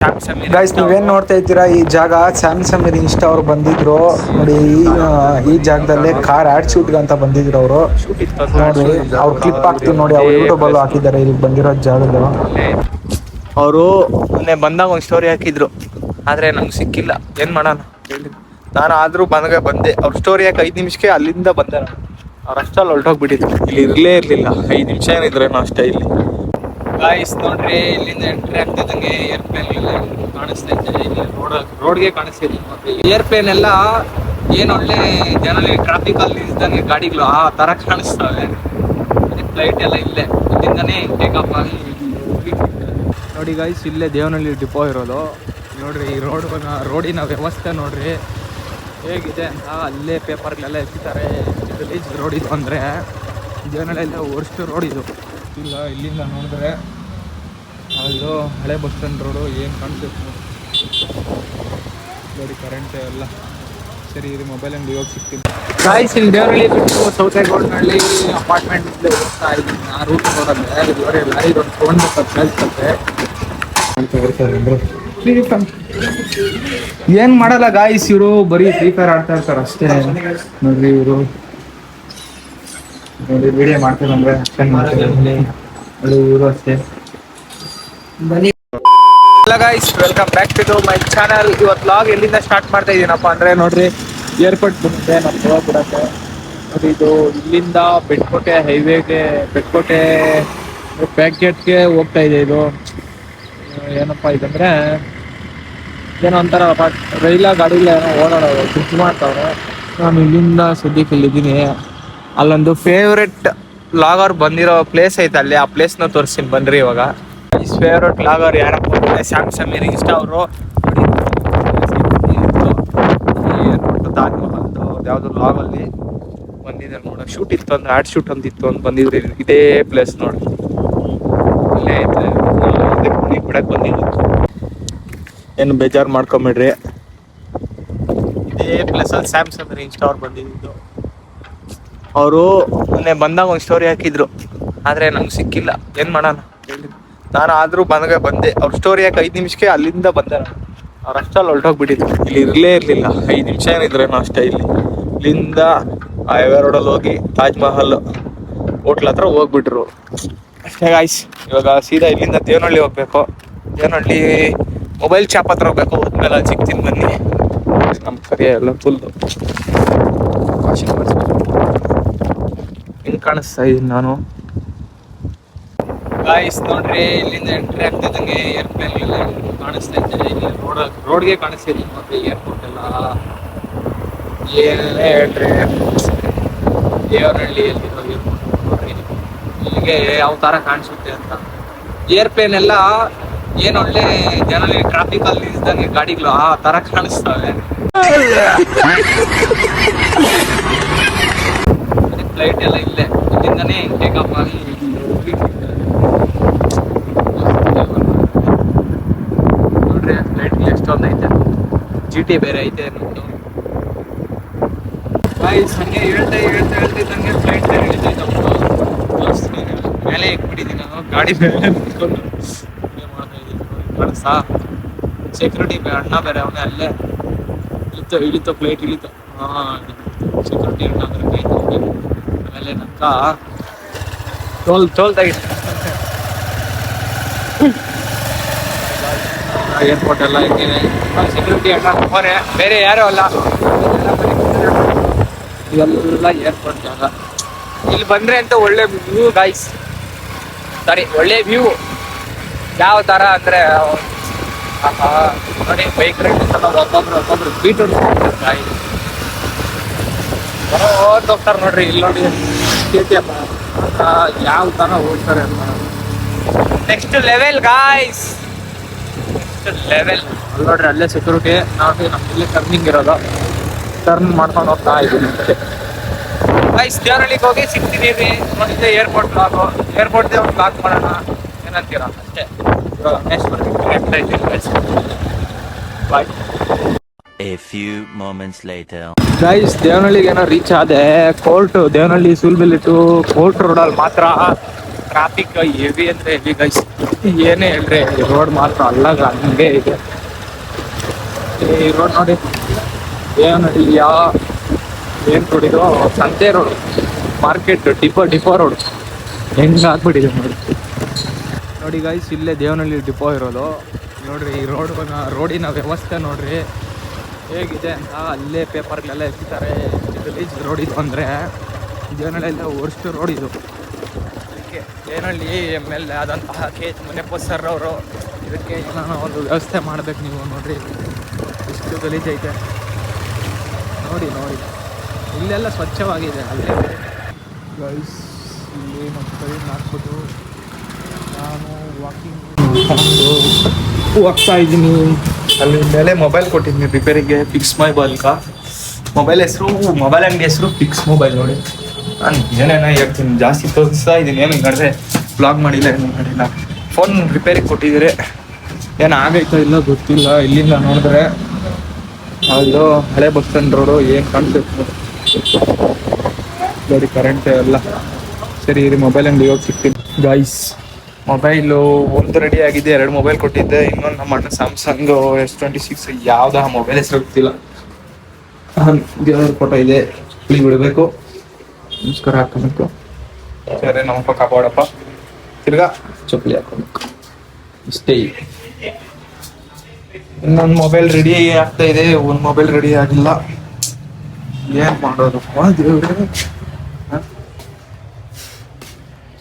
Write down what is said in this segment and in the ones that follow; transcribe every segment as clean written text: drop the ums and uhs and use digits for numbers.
Guys ನೀವೇನ್ ನೋಡ್ತಾ ಇದ್ದೀರಾ, ಈ ಜಾಗ ಸ್ಯಾಮ್ಸಂಗ್ ಇನ್ಸ್ಟಾ ಅವ್ರು ಬಂದಿದ್ರು ನೋಡಿ. ಈ ಜಾಗದಲ್ಲೇ ಕಾರ್ ಆಡ್ ಶೂಟ್ ಅಂತ ಬಂದಿದ್ರು ಅವರು ನೋಡಿ. ಅವ್ರು ಕ್ಲಿಪ್ ಹಾಕ್ತಿವಿ ನೋಡಿ, ಅವ್ರು ಯೂಟ್ಯೂಬ್ ಅಲ್ಲೂ ಹಾಕಿದ್ದಾರೆ ಇಲ್ಲಿ ಬಂದಿರೋ ಜಾಗದಲ್ಲಿ. ಅವರು ಮೊನ್ನೆ ಬಂದಾಗ ಒಂದು ಸ್ಟೋರಿ ಹಾಕಿದ್ರು, ಆದ್ರೆ ನಂಗೆ ಸಿಕ್ಕಿಲ್ಲ. ಏನ್ ಮಾಡೋಣ ಹೇಳಿ. ನಾನು ಆದ್ರೂ ಬಂದೆ. ಅವ್ರ ಸ್ಟೋರಿ ಯಾಕೆ 5 ನಿಮಿಷಕ್ಕೆ ಅಲ್ಲಿಂದ ಬಂದೆ ನಾನು. ಅವ್ರ ಅಷ್ಟಲ್ಲಿ ಹೊರಟೋಗ್ಬಿಟ್ಟಿದ್ರು, ಇಲ್ಲಿ ಇರ್ಲೇ ಇರ್ಲಿಲ್ಲ. 5 ನಿಮಿಷ ಏನಿದ್ರೇನೋ ಅಷ್ಟೇ ಇಲ್ಲಿ. ಗಾಯ್ಸ್ ನೋಡ್ರಿ, ಇಲ್ಲಿಂದ ಎಂಟ್ರಿ ಆಗ್ತಿದ್ದಂಗೆ ಏರ್ಪ್ಲೇನ್ ಎಲ್ಲ ಕಾಣಿಸ್ತಾ ಇದ್ದೆ. ಇಲ್ಲಿ ರೋಡ್ಗೆ ಕಾಣಿಸ್ತಿದೆ ನೋಡ್ರಿ. ಏರ್ಪ್ಲೇನ್ ಎಲ್ಲ ಏನ್ ಒಳ್ಳೆ ಜನರಲ್ಲಿ ಟ್ರಾಫಿಕ್ ಅಲ್ಲಿ ಇದ್ದಂಗೆ ಗಾಡಿಗಳು ಆ ತರ ಕಾಣಿಸ್ತವೆ. ಫ್ಲೈಟ್ ಎಲ್ಲ ಇಲ್ಲೇ ಇಲ್ಲಿಂದಾನೇ ಟೇಕ್ ಆಫ್ ಆಗಿ ನೋಡಿ. ಗಾಯ್ಸ್ ಇಲ್ಲೇ ದೇವನಹಳ್ಳಿ ಡಿಪೋ ಇರೋದು ನೋಡ್ರಿ. ಈ ರೋಡಿನ ವ್ಯವಸ್ಥೆ ನೋಡ್ರಿ ಹೇಗಿದೆ ಅಂತ. ಅಲ್ಲೇ ಪೇಪರ್ಗಳೆಲ್ಲ ಎತ್ತಿದ್ದಾರೆ. ರಿಲೀಜ್ ರೋಡ್ ಇದು ಅಂದರೆ ದೇವನಹಳ್ಳಿಯಲ್ಲೇ ವರ್ಸ್ಟ್ ರೋಡ್ ಇದು. ಇಲ್ಲ ಇಲ್ಲಿಂದ ನೋಡಿದ್ರೆ ಅದು ಹಳೆ ಬಸ್ ಸ್ಟ್ಯಾಂಡ್ ರೋಡು ಏನು ಕಾಣಿಸುತ್ತೆ ನೋಡಿ. ಕರೆಂಟ್ ಎಲ್ಲ ಸರಿ ಇರಿ, ಮೊಬೈಲ್ ಅಂಗಡಿ ಹೋಗಿ ಸಿಗ್ತೀನಿ. ಗಾಯ್ಸ್ ಇಲ್ಲಿ ದೇವನಹಳ್ಳಿ ಬಿಟ್ಟು ಸೌತೆಗೋಡ್ನಹಳ್ಳಿ ಅಪಾರ್ಟ್ಮೆಂಟ್ ಇಲ್ಲೇ ಹೋಗ್ತಾ ಇದ್ದೀನಿ. ಆ ರೂಟ್ ನೋಡೋದು ಲಾರಿ ರೋಡ್ ತೊಗೊಂಡ್ಬೇಕು ಕೇಳ್ತಂತೆ. ಏನ್ ಮಾಡಲ್ಲ ಗಾಯ್ಸ್, ಇವರು ಬರೀ ಫ್ರೀ ಫೈರ್ ಆಡ್ತಾ ಇರ್ತಾರೆ ಅಷ್ಟೇ ನೋಡ್ರಿ. ಇವರು ನೋಡಿ ವಿಡಿಯೋ ಮಾಡ್ತಾರೆ ಅಂದ್ರೆ ಅಷ್ಟೇನು ಮಾಡ್ತಾರೆ. ಇವರು ಅಷ್ಟೇ. Hello guys, welcome back to my channel. ಇವತ್ತು ವ್ಲಾಗ್ ಎಲ್ಲಿಂದ ಸ್ಟಾರ್ಟ್ ಮಾಡ್ತಾ ಇದ್ದೀನಪ್ಪ ಅಂದ್ರೆ ನೋಡ್ರಿ, ಏರ್ಪೋರ್ಟ್ ಬಂದಿದೆ ನಮ್ಮ ಹೋಗ್ಬಿಡಕ್ಕೆ ನೋಡಿ. ಇದು ಇಲ್ಲಿಂದ ಬೆಟ್ಕೋಟೆ ಹೈವೇಗೆ, ಬೆಟ್ಕೋಟೆ ಬ್ಯಾಕ್ ಗೇಟ್ಗೆ ಹೋಗ್ತಾ ಇದೆ. ಇದು ಏನಪ್ಪ ಇದಂದ್ರೆ ಏನೋ ಒಂಥರ ರೈಲ ಗಾಡಿಲ್ಲ ಏನೋ ಓಡಾಡೋದು ಸ್ವಿಚ್ ಮಾಡ್ತಾವ್ರೆ. ನಾನು ಇಲ್ಲಿಂದ ಸದ್ಯಕ್ಕೆ ಇಲ್ಲಿದ್ದೀನಿ. ಅಲ್ಲೊಂದು ಫೇವ್ರೆಟ್ ಲಾಗರ್ ಬಂದಿರೋ ಪ್ಲೇಸ್ ಐತೆ, ಅಲ್ಲಿ ಆ ಪ್ಲೇಸ್ನ ತೋರಿಸ್ತೀನಿ ಬನ್ರಿ. ಇವಾಗ ಫೇವ್ರೆಟ್ ಲಾಗರ್ ಯಾರಪ್ಪ ಅಂದರೆ ಸ್ಯಾಮ್ಸಂಗ್ ಇನ್ಸ್ಟಾ ಅವರು. ತಾಜ್ ಮಹಲ್ದು ಯಾವುದೋ ಲಾಗಲ್ಲಿ ಬಂದಿದೆ ನೋಡ. ಶೂಟ್ ಇತ್ತು ಅಂದ್ರೆ ಆಡ್ ಶೂಟ್ ಅಂತ ಇತ್ತು ಅಂತ ಬಂದಿದ್ರಿ. ಇದೇ ಪ್ಲೇಸ್ ನೋಡಿ, ಇಲ್ಲೇ ಐತೆ. ಬಿಡಕ್ಕೆ ಬಂದಿದ್ದು, ಏನು ಬೇಜಾರು ಮಾಡ್ಕೊಂಬಿಡ್ರಿ. ಇದೇ ಪ್ಲೇಸಲ್ಲಿ ಸ್ಯಾಮ್ಸಂಗ್ ಇನ್ಸ್ಟಾ ಅವ್ರು ಬಂದಿದ್ದು. ಅವರು ಮೊನ್ನೆ ಬಂದಾಗ ಒಂದು ಸ್ಟೋರಿ ಹಾಕಿದ್ರು, ಆದರೆ ನಂಗೆ ಸಿಕ್ಕಿಲ್ಲ. ಏನು ಮಾಡೋಣ ಹೇಳಿ. ನಾನು ಆದರೂ ಬಂದೆ. ಅವ್ರ ಸ್ಟೋರಿ ಯಾಕೆ 5 ನಿಮಿಷಕ್ಕೆ ಅಲ್ಲಿಂದ ಬಂದೆ ನಾನು. ಅವ್ರು ಅಷ್ಟಲ್ಲಿ ಹೊರಟೋಗ್ಬಿಟ್ಟಿದ್ರು, ಇಲ್ಲಿ ಇರಲೇ ಇರಲಿಲ್ಲ. 5 ನಿಮಿಷ ಏನಿದ್ರೇನೋ ಅಷ್ಟೇ ಇಲ್ಲಿ. ಇಲ್ಲಿಂದ ಹೈವೇ ರೋಡಲ್ಲಿ ಹೋಗಿ ತಾಜ್ ಮಹಲ್ ಹೋಟ್ಲ್ ಹತ್ರ ಹೋಗ್ಬಿಟ್ರು ಅಷ್ಟೇ ಗಾಯ್ಸ್. ಇವಾಗ ಸೀದಾ ಇಲ್ಲಿಂದ ದೇವನಹಳ್ಳಿ ಹೋಗ್ಬೇಕು. ದೇವನಹಳ್ಳಿ ಮೊಬೈಲ್ ಶಾಪ್ ಹತ್ರ ಹೋಗ್ಬೇಕು. ಹೋದ್ಮೇಲೆ ಅಲ್ಲಿ ಸಿಗ್ತೀನಿ ಬನ್ನಿ. ನಮ್ಮ ಕರಿಯ ಎಲ್ಲ ಫುಲ್ಲು ವಾಷಿಂಗ್ ಮಾಡಿಸ್ಬೇಕು. ಹೆಂಗೆ ಕಾಣಿಸ್ತಾ ಇದ್ದೀನಿ ನಾನು ಗಾಯ್ಸ್ ನೋಡ್ರಿ. ಇಲ್ಲಿಂದ ಎಂಟ್ರಿ ಆಗ್ತಿದ್ದಂಗೆ ಏರ್ಪ್ಲೇನ್ ಎಲ್ಲ ಕಾಣಿಸ್ತಾ ಇದ್ದೆ. ಇಲ್ಲಿ ರೋಡ್ಗೆ ಕಾಣಿಸ್ತಿದೆ ನೋಡ್ರಿ. ಏರ್ಪೋರ್ಟ್ ಎಲ್ಲ ಏನೇ ಹೇಳ್ರಿ, ದೇವನಹಳ್ಳಿಯಲ್ಲಿರೋ ಏರ್ಪೋರ್ಟ್ ನೋಡ್ರಿ. ಇಲ್ಲಿಗೆ ಯಾವ ಥರ ಕಾಣಿಸುತ್ತೆ ಅಂತ. ಏರ್ಪ್ಲೇನ್ ಎಲ್ಲ ಏನು ಒಳ್ಳೆ ಜನರಲ್ಲಿ ಟ್ರಾಫಿಕ್ ಅಲ್ಲಿ ಇದ್ದಂಗೆ ಗಾಡಿಗಳು ಆ ಥರ ಕಾಣಿಸ್ತವೆ. ಫ್ಲೈಟ್ ಎಲ್ಲ ಇಲ್ಲೇ ಇಲ್ಲಿಂದಾನೇ ಟೇಕ್ ಆಫ್ ಆಗಿ ನೋಡ್ರಿ. ಫ್ಲೈಟ್ ಎಷ್ಟೊಂದು ಐತೆ, GT ಬೇರೆ ಐತೆ ನಮ್ಮದು. ಗಾಯ್ಸ್ ಹಂಗೆ ಹೇಳ್ತಿದ್ದಂಗೆ ಫ್ಲೈಟ್ ಬೇರೆ ಇಳಿತೈತೆ. ಮೇಲೆ ಇಟ್ಬಿಟ್ಟಿದ್ದೀನಿ ನಾನು, ಗಾಡಿ ಮೇಲೆ ನಿಂತ್ಕೊಂಡು ಮಾಡ್ತಾ ಇದ್ದೀನಿ. ಕಾಣಿಸ್ತಾ ಸೆಕ್ಯೂರಿಟಿ ಅಣ್ಣ ಬೇರೆ ಅವನೇ ಅಲ್ಲೇ ಇಳಿತು ಫ್ಲೈಟ್ ಇಳಿತು. ಸೆಕ್ಯೂರಿಟಿ ಅಣ್ಣ ಬೇರೆ ಕೈತು. ಆಮೇಲೆ ನಕ್ಕ ಟೋಲ್ ತೆಗಿತ. ಏರ್ಪೋರ್ಟ್ ಎಲ್ಲ ಹಿಂಗೆ ಸೆಕ್ಯೂರಿಟಿ ಅಣ್ಣ ಅವರೇ, ಬೇರೆ ಯಾರೂ ಅಲ್ಲ. ಇವೆಲ್ಲ ಏರ್ಪೋರ್ಟ್ ಜಾಗ. ಇಲ್ಲಿ ಬಂದರೆ ಅಂತ ಒಳ್ಳೆ ವ್ಯೂ ಗಾಯ್ಸ್. ಒಳ್ಳೆ ವ್ಯೂ ಯಾವ ಥರ ಅಂದರೆ ನೋಡಿ, ಬೈಕ್ ರೈಡ್ ಒಬ್ಬೊಬ್ರು ಬೀಟ್ ಹೊಡ್ತಾರೆ ಹೋಗ್ತಾರೆ ನೋಡ್ರಿ. ಇಲ್ಲಿ ನೋಡಿ KTM ಯಾವ ಥರ ಹೋಗ್ತಾರೆ ಅಂತ. Next level guys, next level. ಅಲ್ಲಿ ನೋಡ್ರಿ, ಅಲ್ಲೇ ಸೆಕ್ಯೂರಿಟಿ. ನಾವು ನಮ್ಮಲ್ಲಿ ಟರ್ನಿಂಗ್ ಇರೋದು, ಟರ್ನ್ ಮಾಡ್ಕೊಂಡು ಹೋಗ್ತಾ ಇದ್ದೀನಿ ಗಾಯ್ಸ್. ದೇವನಹಳ್ಳಿಗೆ ಹೋಗಿ ಸಿಗ್ತೀನಿ ನೋಡಿದ್ದೆ ಏರ್ಪೋರ್ಟ್ ಬ್ಲಾಗು. ಏರ್ಪೋರ್ಟ್ದೇ ಒಂದು ಬ್ಲಾಗ್ ಮಾಡೋಣ ಏನಂತೀರ ಅಷ್ಟೇ. ಇವಾಗ next bye. A few moments later. Guys ದೇವನಹಳ್ಳಿಗೆ ಏನೋ ರೀಚ್ ಆದೆ. ಕೋರ್ಟ್ ದೇವನಹಳ್ಳಿ ಸೂಲ್ಬೆಲ್ ಟು ಕೋರ್ಟ್ ರೋಡಲ್ಲಿ ಮಾತ್ರ ಟ್ರಾಫಿಕ್ ಹೆವಿ ಅಂದ್ರೆ ಹೆವಿ ಗೈಸ್. ಏನೇ ಹೇಳ್ರಿ ರೋಡ್ ಮಾತ್ರ ಅಲ್ಲಾಗ ಹಂಗೆ ಇದೆ. ಈ ರೋಡ್ ನೋಡಿ ಏನು ಏನ್ ರೋಡ್ ಇದು, ಸಂತೆ ರೋಡ್, ಮಾರ್ಕೆಟ್, ಡಿಪೋ ರೋಡ್ ಹೆಂಗ್ ಆಗ್ಬಿಟ್ಟಿದೆ ನೋಡಿ ಗೈಸ್. ಇಲ್ಲೇ ದೇವನಹಳ್ಳಿ ಡಿಪೋ ಇರೋದು ನೋಡ್ರಿ. ಈ ರೋಡಿನ ವ್ಯವಸ್ಥೆ ನೋಡ್ರಿ ಹೇಗಿದೆ ಅಂತ. ಅಲ್ಲೇ ಪೇಪರ್ಗಳೆಲ್ಲ ಎತ್ತಿದ್ದಾರೆ. ಗಲೀಜ್ ರೋಡ್ ಇದು ಅಂದರೆ ದೇವನಹಳ್ಳಿಯಿಂದ ವರ್ಸ್ಟ್ ರೋಡ್ ಇದು. ಅದಕ್ಕೆ ದೇವನಹಳ್ಳಿ MLA ಆದಂತಹ KH ಮುನಿಯಪ್ಪ ಸರ್ ಅವರು ಇದಕ್ಕೆ ಏನೋ ಒಂದು ವ್ಯವಸ್ಥೆ ಮಾಡ್ಬೇಕು. ನೀವು ನೋಡ್ರಿ ಎಷ್ಟು ಗಲೀಜೈತೆ ನೋಡಿ. ಇಲ್ಲೆಲ್ಲ ಸ್ವಚ್ಛವಾಗಿದೆ. ಅಲ್ಲೇ ಗೈಸ್ ಇಲ್ಲಿ ನಮ್ಮ ಕೈನ ಹಾಕ್ಬಿಟ್ಟು ನಾನು ಹೋಗ್ತಾ ಇದ್ದೀನಿ. ಅಲ್ಲಿ ಮೇಲೆ ಮೊಬೈಲ್ ಕೊಟ್ಟಿದ್ದೀನಿ ರಿಪೇರಿಗೆ, ಫಿಕ್ಸ್ ಮೊಬೈಲ್ ಹೆಸರು, ಮೊಬೈಲ್ ಅಂಗಡಿ ಹೆಸರು ಫಿಕ್ಸ್ ಮೊಬೈಲ್. ನೋಡಿ ನಾನು ಏನೇನೋ ಹೇಳ್ತೀನಿ, ಜಾಸ್ತಿ ತೋರಿಸ್ತಾ ಇದ್ದೀನಿ. ಏನು ಹಿಂಗಂದ್ರೆ ಬ್ಲಾಗ್ ಮಾಡಿಲ್ಲ, ಏನು ಮಾಡಿಲ್ಲ. ಫೋನ್ ರಿಪೇರಿಗೆ ಕೊಟ್ಟಿದ್ದೀರಿ, ಏನು ಆಗೈತೋ ಇಲ್ಲ ಗೊತ್ತಿಲ್ಲ. ಇಲ್ಲಿಂದ ನೋಡಿದ್ರೆ ಅದು ಹಳೆ ಬಸ್ ಸ್ಟ್ಯಾಂಡ್ ರೋಡು ಏನು ಕಾಣಿಸುತ್ತೆ ನೋಡಿ. ಕರೆಂಟ್ ಎಲ್ಲ ಸರಿ ಇರಿ, ಮೊಬೈಲ್ ಅಂಗಡಿ ಹೋಗಿ ಸಿಗ್ತೀನಿ ಗೈಸ್. ಮೊಬೈಲು ಒಂದು ರೆಡಿ ಆಗಿದೆ, 2 ಮೊಬೈಲ್ ಕೊಟ್ಟಿದ್ದೆ. ಇನ್ನೊಂದು ನಮ್ಮ ಅಣ್ಣ ಸ್ಯಾಮ್ಸಂಗ್ S26 ಯಾವ್ದು ಮೊಬೈಲ್ ಹೆಸರು ಗೊತ್ತಿಲ್ಲ. ದೇವ್ರ ಫೋಟೋ ಇದೆ, ಇಲ್ಲಿ ಬಿಡಬೇಕು, ನಮಸ್ಕಾರ ಹಾಕೋಬೇಕು. ಸರಿ ನಮ್ಮಪ್ಪ ಕಾಪಾಡಪ್ಪ, ತಿರ್ಗಾ ಚಪ್ಪಲಿ ಹಾಕೋಬೇಕು ಇಷ್ಟೇ. ಇನ್ನೊಂದು ಮೊಬೈಲ್ ರೆಡಿ ಆಗ್ತಾ ಇದೆ, ಒಂದು ಮೊಬೈಲ್ ರೆಡಿ ಆಗಿಲ್ಲ. ಏನ್ ಮಾಡೋದು ದೇವ್ರೆ.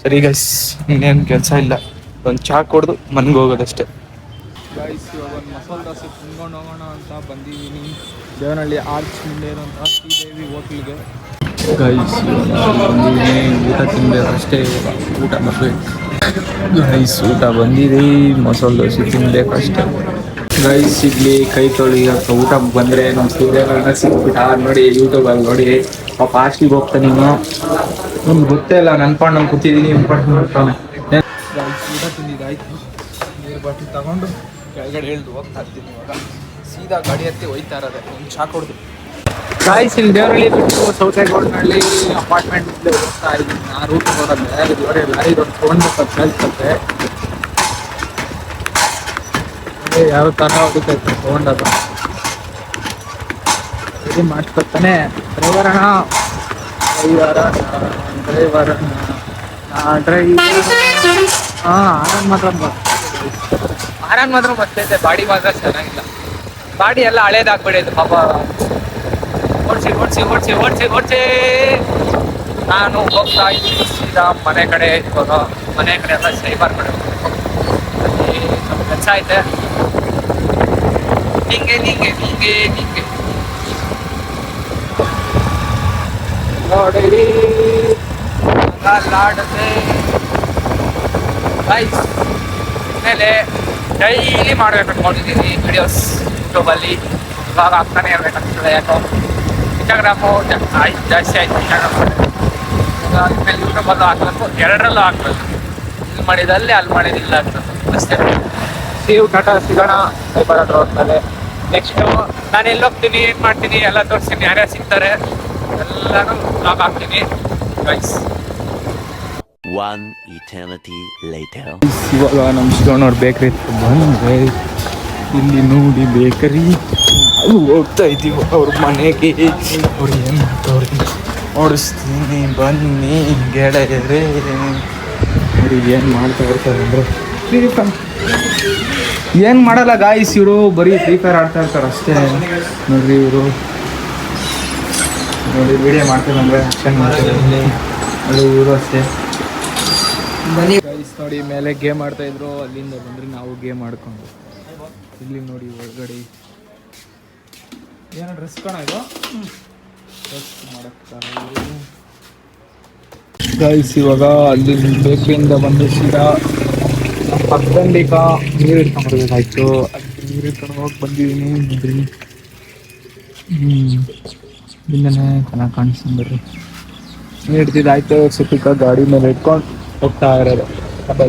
ಸರಿ ಗೈಸ್, ಇನ್ನೇನು ಕೆಲಸ ಇಲ್ಲ, ಒಂದು ಚಾ ಕೊಡ್ದು ಮನೆಗೆ ಹೋಗೋದಷ್ಟೇ ಗೈಸ್. ಇವಾಗ ಒಂದು ಮಸಾಲೆ ದೋಸೆ ತಿನ್ಕೊಂಡು ಹೋಗೋಣ ಅಂತ ಬಂದಿದ್ದೀನಿ ದೇವನಹಳ್ಳಿ ಆರ್ಚ್ ಮುಂದೆ ಇರೋಂಥ ಶ್ರೀದೇವಿ ಹೋಟ್ಲಿಗೆ ಗೈಸ್. ಬಂದಿದ್ದೀನಿ, ಊಟ ತಿನ್ಬೇಕಷ್ಟೇ. ಊಟ ಬರಬೇಕು ಗೈಸ್, ಊಟ ಬಂದಿದೆ, ಮಸಾಲೆ ದೋಸೆ ತಿನ್ಬೇಕಷ್ಟೇ ಗೈಸ್. ಇಲ್ಲಿ ಕೈ ತೊಳಿ ಅಂತ ಊಟ ಬಂದರೆ ನಮ್ಮ ಸೂರ್ಯಗಳನ್ನ ಸಿಕ್ಬಿಟ್ಟ ನೋಡಿ. ಯೂಟ್ಯೂಬಲ್ಲಿ ನೋಡಿ ಪಾಪ ಹಾಸ್ಟಿಗೆ ಹೋಗ್ತಾನೆ. ನೀನು ನಮ್ಗೆ ಗೊತ್ತೇ ಇಲ್ಲ, ನನ್ಕೊಂಡು ನಾನು ಕೂತಿದ್ದೀನಿ, ಇಂಪಾರ್ಟೆಂಟ್ ಮಾಡ್ತಾನೆ. ಊಟ ತಿಂದಿದ್ದಾಯ್ತು, ನೀರು ಬಾಟ್ಲಿ ತಗೊಂಡು ಕೆಳಗಡೆ ಹೇಳ್ದು ಹೋಗ್ತಾ ಇರ್ತೀನಿ. ಇವಾಗ ಸೀದಾ ಗಾಡಿ ಹತ್ತಿ ಹೋಯ್ತಾ ಇರೋದೆ, ಒಂದು ಚಾ ಕೊಡ್ದು ಗಾಯ್ಸ್. ಇಲ್ಲಿ ದೇವರಹಳ್ಳಿ ಬಿಟ್ಟು ಸೌತೆಗೋಡ್ನಹಳ್ಳಿ ಅಪಾರ್ಟ್ಮೆಂಟ್ ಹೋಗ್ತಾ ಇದ್ದೀನಿ. ಆ ರೂಟ್ ನೋಡೋದೆ ಲಾರಿ ರೋಡ್ ತೊಗೊಂಡ್ಬೇಕು ಕೇಳ್ತಂತೆ. ಯಾವ ಥರ ಹೋಗುತ್ತೆ ತೊಗೊಂಡದು ರೆಡಿ ಮಾಡ್ಕೊತಾನೆ. ಡ್ರೈವರ್ ಆರಾಮ್ ಮಾತ್ರ ಬರ್ತೈತೆ. ಬಾಡಿ ಮಾತ್ರ ಚೆನ್ನಾಗಿಲ್ಲ, ಬಾಡಿ ಎಲ್ಲ ಹಳೇದಾಗ್ಬಿಡೈತೆ ಪಾಪ. ಓಡಿಸಿ ನಾನು ಹೋಗ್ತಾ ಇದ್ದೀನಿ ಸೀದಾ ಮನೆ ಕಡೆ. ಇವಾಗ ಮನೆ ಕಡೆ ಎಲ್ಲ ಸೈಬರ್ ಕಡೆ ಅಲ್ಲಿ ಸ್ವಲ್ಪ ಕೆಲಸ ಐತೆ. ಹಿಂಗೆ ನೋಡಿರಿ ಲಾಡದೆ ಗೈಸ್. ಇನ್ಮೇಲೆ ಡೈಲಿ ಮಾಡ್ಬೇಕು ಅನ್ಕೊಂಡಿದ್ದೀನಿ ವಿಡಿಯೋಸ್ ಯೂಟ್ಯೂಬಲ್ಲಿ. ಇವಾಗ ಆಗ್ತಾನೆ ಇರಬೇಕಾಗ್ತದೆ, ಯಾಕೋ ಇನ್ಸ್ಟಾಗ್ರಾಮು ಜಾಸ್ತಿ ಆಯ್ತು. ಇನ್ಸ್ಟಾಗ್ರಾಮ್ ಯೂಟ್ಯೂಬಲ್ಲೂ ಹಾಕ್ಬೇಕು, ಎರಡರಲ್ಲೂ ಹಾಕ್ಬೇಕು. ಇಲ್ಲಿ ಮಾಡಿದಲ್ಲಿ ಅಲ್ಲಿ ಮಾಡಿದಿಲ್ಲ ಆಗ್ತದೆ ಅಷ್ಟೇ. ಟಾಟಾ ಸಿಗೋಣ ಸೈಬರ್ ಹತ್ರ ಹೋಗ್ತಾರೆ. ನೆಕ್ಸ್ಟು ನಾನು ಎಲ್ಲಿ ಹೋಗ್ತೀನಿ, ಏನು ಮಾಡ್ತೀನಿ ಎಲ್ಲ ತೋರಿಸ್ತೀನಿ. ಯಾರ್ಯಾರು ಸಿಗ್ತಾರೆ ಎಲ್ಲನೂ ಬ್ಲಾಗ್ ಹಾಕ್ತೀನಿ ಗೈಸ್. One eternity later. ಇವಾಗ ನಮ್ಮ ಶಿವನವ್ರ ಬೇಕ್ರಿ ಬಂದರೆ ಇಲ್ಲಿ ನೋಡಿ ಬೇಕರಿ ಹೋಗ್ತಾ ಇದ್ದೀವಿ ಅವ್ರ ಮನೆಗೆ. ಅವ್ರು ಏನು ಮಾಡ್ತವ್ರಿ ಓಡಿಸ್ತೀನಿ ಬನ್ನಿ ಗೆಳೆಯರೇ. ಅವ್ರಿಗೆ ಏನು ಮಾಡ್ತಾ ಇರ್ತಾರೆ ಅಂದರೆ ಫ್ರೀ ಫೈರ್ ಏನು ಮಾಡಲ್ಲ ಗಾಯ್ಸ್. ಇವರು ಬರೀ ಫ್ರೀ ಫೈರ್ ಆಡ್ತಾ ಇರ್ತಾರೆ ಅಷ್ಟೇ ನೋಡ್ರಿ. ಇವರು ನೋಡಿ ವಿಡಿಯೋ ಮಾಡ್ತಾರೆ ಅಂದರೆ ಆ್ಯಕ್ಷನ್ ಮಾಡ್ತಾರೆ ಅದು ಇವರು ಅಷ್ಟೇ. ಗೈಸ್ ನೋಡಿ ಮೇಲೆ ಗೇಮ್ ಆಡ್ತಾ ಇದ್ರು, ಅಲ್ಲಿಂದ ಬಂದರೆ ನಾವು ಗೇಮ್ ಆಡ್ಕೊಂಡು ಇಲ್ಲಿ ನೋಡಿ ಒಳಗಡೆ ಏನೋ ಡ್ರೆಸ್ ಕಾಣೋದು ಡ್ರೆಸ್ ಮಾಡಕ್ಕೆ ಗೈಸ್. ಇವಾಗ ಅಲ್ಲಿ ಬೇಕರಿಯಿಂದ ಬಂದು ಸೀದಾ ಪಕ್ಕದಂಡಿಕ ನೀರು ಇಟ್ಕೊಂಡ್ಬರ್ಬೇಕಾಯ್ತು. ಅಲ್ಲಿ ನೀರು ಇಟ್ಕೊಂಡು ಹೋಗಿ ಬಂದಿದ್ದೀನಿ ನೋಡ್ರಿ. ಇಲ್ಲೇ ಚೆನ್ನಾಗಿ ಕಾಣಿಸ್ತೀನಿ ಬರ್ರಿ. ನೀರು ಇಡ್ತಿದ್ದಾಯ್ತು, ಸುತ್ತಿಕ ಗಾಡಿ ಮೇಲೆ ಇಟ್ಕೊಂಡು ಹೋಗ್ತಾ ಇರೋದು.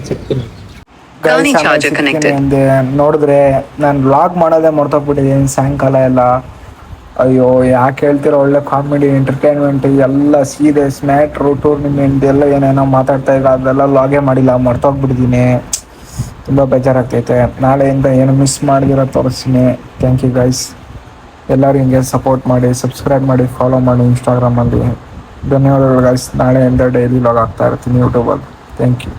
ಸಿಗ್ತೀನಿ ಅಂದೆ ನೋಡಿದ್ರೆ ನಾನು ವ್ಲಾಗ್ ಮಾಡೋದೇ ಮರ್ತೋಗ್ಬಿಟ್ಟಿದ್ದೀನಿ ಸಾಯಂಕಾಲ ಎಲ್ಲ. ಅಯ್ಯೋ ಯಾಕೆ ಹೇಳ್ತೀರ, ಒಳ್ಳೆ ಕಾಮಿಡಿ ಎಂಟರ್ಟೈನ್ಮೆಂಟ್ ಎಲ್ಲ ಸೀರಿಯಸ್ ಮ್ಯಾಟ್ರು ಟೂರ್ನಿಮೆಂಟ್ ಎಲ್ಲ ಏನೇನೋ ಮಾತಾಡ್ತಾ ಇಲ್ಲ, ಅದೆಲ್ಲ ಲಾಗೇ ಮಾಡಿಲ್ಲ, ಮರ್ತೋಗ್ಬಿಟ್ಟಿದ್ದೀನಿ. ತುಂಬ ಬೇಜಾರಾಗ್ತೈತೆ. ನಾಳೆಯಿಂದ ಏನು ಮಿಸ್ ಮಾಡಿದಿರೋ ತೋರಿಸ್ತೀನಿ. Thank you guys. ಎಲ್ಲರೂ ಹಿಂಗೆ ಸಪೋರ್ಟ್ ಮಾಡಿ, ಸಬ್ಸ್ಕ್ರೈಬ್ ಮಾಡಿ, ಫಾಲೋ ಮಾಡಿ ಇನ್ಸ್ಟಾಗ್ರಾಮಲ್ಲಿ. ಧನ್ಯವಾದಗಳು ಗೈಸ್. ನಾಳೆಯಿಂದ ಡೈಲಿ ಲಾಗ್ ಆಗ್ತಾ ಇರ್ತೀನಿ ಯೂಟ್ಯೂಬಲ್ಲಿ. Thank you.